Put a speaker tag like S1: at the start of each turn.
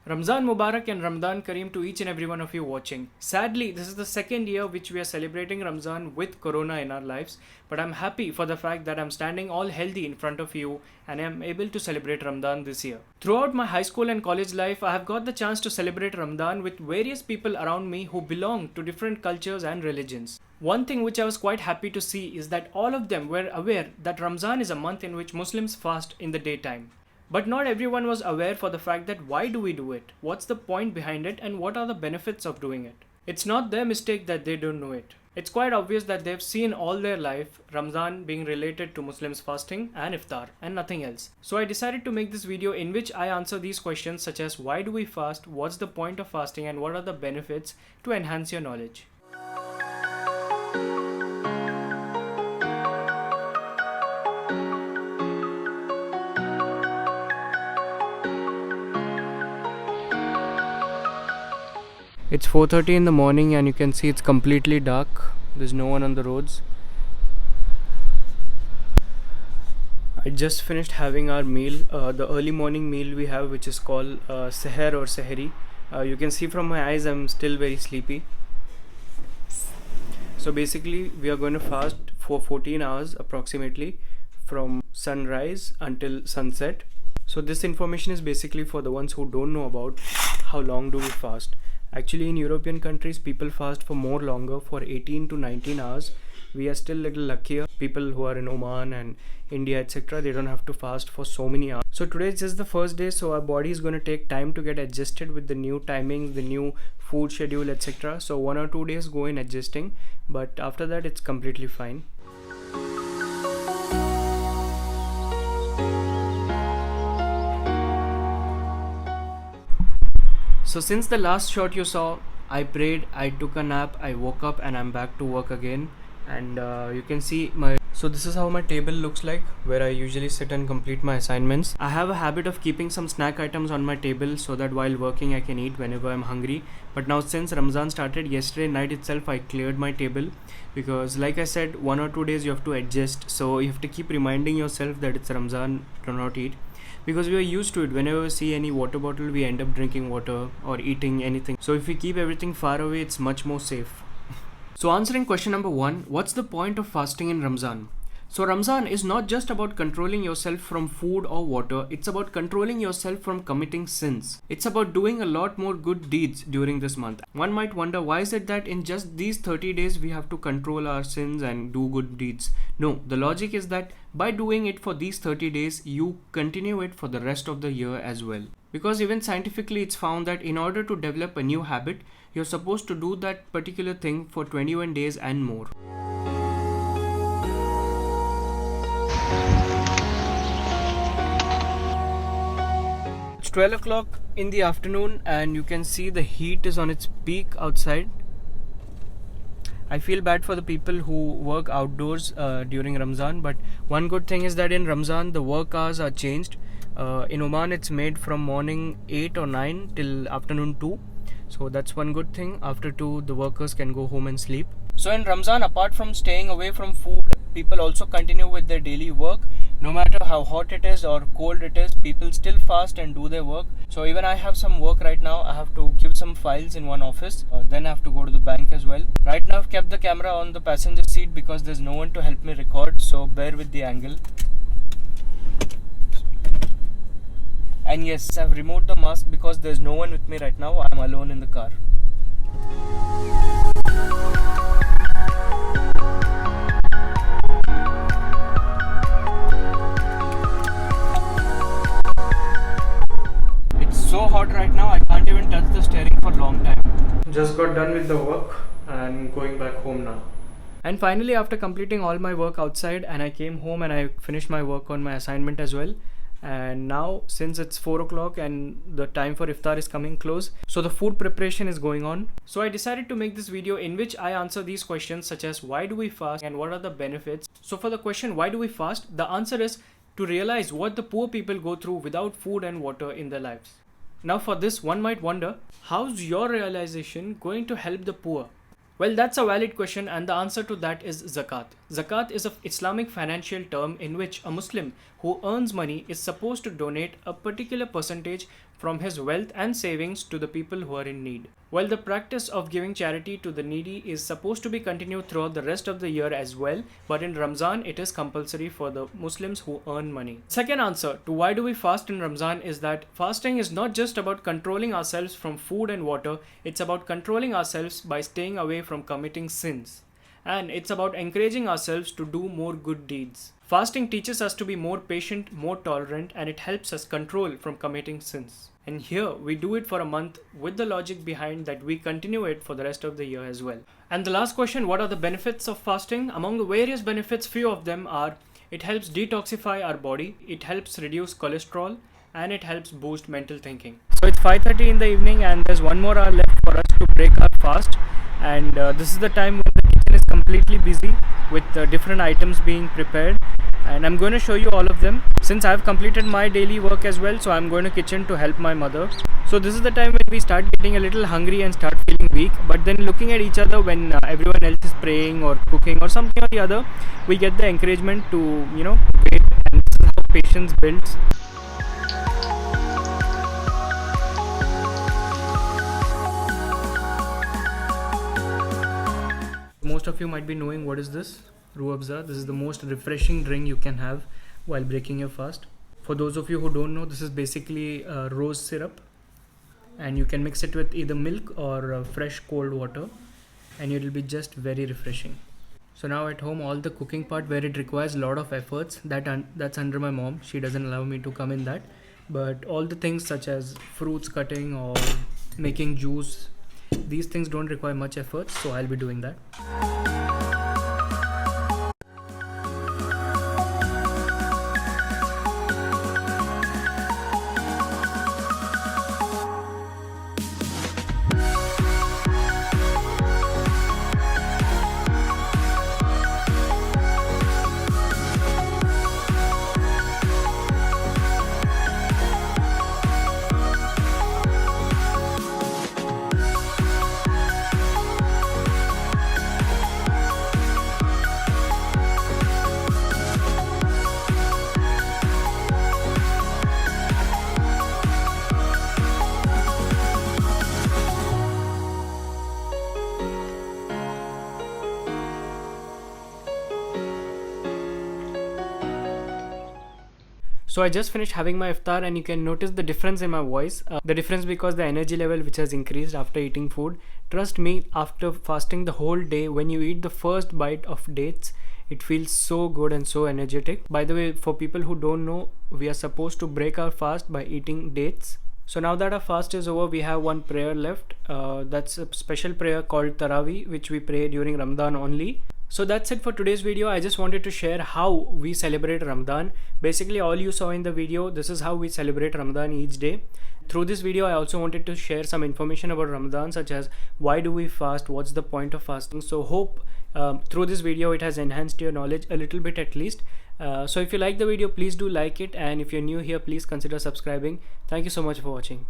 S1: Ramzan Mubarak and Ramadan Kareem to each and every one of you watching. Sadly, this is the second year which we are celebrating Ramzan with Corona in our lives, but I'm happy for the fact that I'm standing all healthy in front of you and I'm able to celebrate Ramadan this year. Throughout my high school and college life, I have got the chance to celebrate Ramadan with various people around me who belong to different cultures and religions. One thing which I was quite happy to see is that all of them were aware that Ramzan is a month in which Muslims fast in the daytime. But not everyone was aware for the fact that why do we do it? What's the point behind it and what are the benefits of doing it? It's not their mistake that they don't know it. It's quite obvious that they've seen all their life Ramzan being related to Muslims fasting and iftar and nothing else. So I decided to make this video in which I answer these questions such as why do we fast, what's the point of fasting and what are the benefits to enhance your knowledge. It's 4:30 in the morning and you can see it's completely dark. There's no one on the roads. I just finished having our meal, the early morning meal we have, which is called seher or sehri. You can see from my eyes I'm still very sleepy. So basically we are going to fast for 14 hours approximately from sunrise until sunset. So this information is basically for the ones who don't know about how long do we fast. Actually, in European countries, people fast for more longer, for 18 to 19 hours. We are still a little luckier. People who are in Oman and India, etc., they don't have to fast for so many hours. So today is just the first day, so our body is going to take time to get adjusted with the new timings, the new food schedule, etc. So 1 or 2 days go in adjusting, but after that, it's completely fine. So since the last shot you saw, I prayed, I took a nap, I woke up and I'm back to work again. And you can see so this is how my table looks like, where I usually sit and complete my assignments. I have a habit of keeping some snack items on my table so that while working I can eat whenever I'm hungry. But now since Ramzan started yesterday night itself, I cleared my table because like I said, 1 or 2 days you have to adjust. So you have to keep reminding yourself that it's Ramzan, do not eat. Because we are used to it. Whenever we see any water bottle, we end up drinking water or eating anything. So if we keep everything far away, it's much more safe. So answering question number 1, what's the point of fasting in Ramzan? So Ramzan is not just about controlling yourself from food or water, it's about controlling yourself from committing sins. It's about doing a lot more good deeds during this month. One might wonder, why is it that in just these 30 days we have to control our sins and do good deeds? No, the logic is that by doing it for these 30 days, you continue it for the rest of the year as well. Because even scientifically it's found that in order to develop a new habit, you're supposed to do that particular thing for 21 days and more. It's 12 o'clock in the afternoon and you can see the heat is on its peak outside. I feel bad for the people who work outdoors during Ramzan, but one good thing is that in Ramzan the work hours are changed. In Oman it's made from morning 8 or 9 till afternoon 2. So that's one good thing. After 2 the workers can go home and sleep. So in Ramzan, apart from staying away from food, people also continue with their daily work. No matter how hot it is or cold it is, people still fast and do their work. So even I have some work right now. I have to give some files in one office. Then I have to go to the bank as well. Right now I've kept the camera on the passenger seat because there's no one to help me record. So bear with the angle. And yes, I've removed the mask because there's no one with me right now. I'm alone in the car. It's so hot right now, I can't even touch the steering for a long time. Just got done with the work and going back home now. And finally, after completing all my work outside, and I came home and I finished my work on my assignment as well. And now since it's 4 o'clock and the time for iftar is coming close, so the food preparation is going on. So I decided to make this video in which I answer these questions such as why do we fast and what are the benefits. So for the question why do we fast, the answer is to realize what the poor people go through without food and water in their lives. Now for this, one might wonder, how's your realization going to help the poor? Well, that's a valid question, and the answer to that is zakat. Zakat is an Islamic financial term in which a Muslim who earns money is supposed to donate a particular percentage from his wealth and savings to the people who are in need. While the practice of giving charity to the needy is supposed to be continued throughout the rest of the year as well, but in Ramzan it is compulsory for the Muslims who earn money. Second answer to why do we fast in Ramzan is that fasting is not just about controlling ourselves from food and water, it's about controlling ourselves by staying away from committing sins. And it's about encouraging ourselves to do more good deeds. Fasting teaches us to be more patient, more tolerant, and it helps us control from committing sins. And here we do it for a month with the logic behind that we continue it for the rest of the year as well. And the last question, what are the benefits of fasting? Among the various benefits, few of them are it helps detoxify our body, it helps reduce cholesterol, and it helps boost mental thinking. So it's 5:30 in the evening and there's one more hour left for us to break our fast. And this is the time when the kitchen is completely busy with different items being prepared. And I'm going to show you all of them. Since I've completed my daily work as well, so I'm going to kitchen to help my mother. So this is the time when we start getting a little hungry and start feeling weak. But then looking at each other when everyone else is praying or cooking or something or the other, we get the encouragement to, wait. And this is how patience builds. Most of you might be knowing what is this. Ruh Afza. This is the most refreshing drink you can have while breaking your fast. For those of you who don't know, this is basically rose syrup, and you can mix it with either milk or fresh cold water, and it will be just very refreshing. So now at home, all the cooking part where it requires a lot of efforts, that's under my mom. She doesn't allow me to come in that. But all the things such as fruits cutting or making juice, these things don't require much effort, so I'll be doing that. So I just finished having my iftar and you can notice the difference in my voice. The difference because the energy level which has increased after eating food. Trust me, after fasting the whole day, when you eat the first bite of dates, it feels so good and so energetic. By the way, for people who don't know, we are supposed to break our fast by eating dates. So now that our fast is over, we have one prayer left. That's a special prayer called Taraweeh, which we pray during Ramadan only. So that's it for today's video. I just wanted to share how we celebrate Ramadan. Basically all you saw in the video, this is how we celebrate Ramadan each day. Through this video I also wanted to share some information about Ramadan, such as why do we fast, what's the point of fasting. So hope through this video it has enhanced your knowledge a little bit at least. So if you like the video, please do like it, and if you're new here, please consider subscribing. Thank you so much for watching.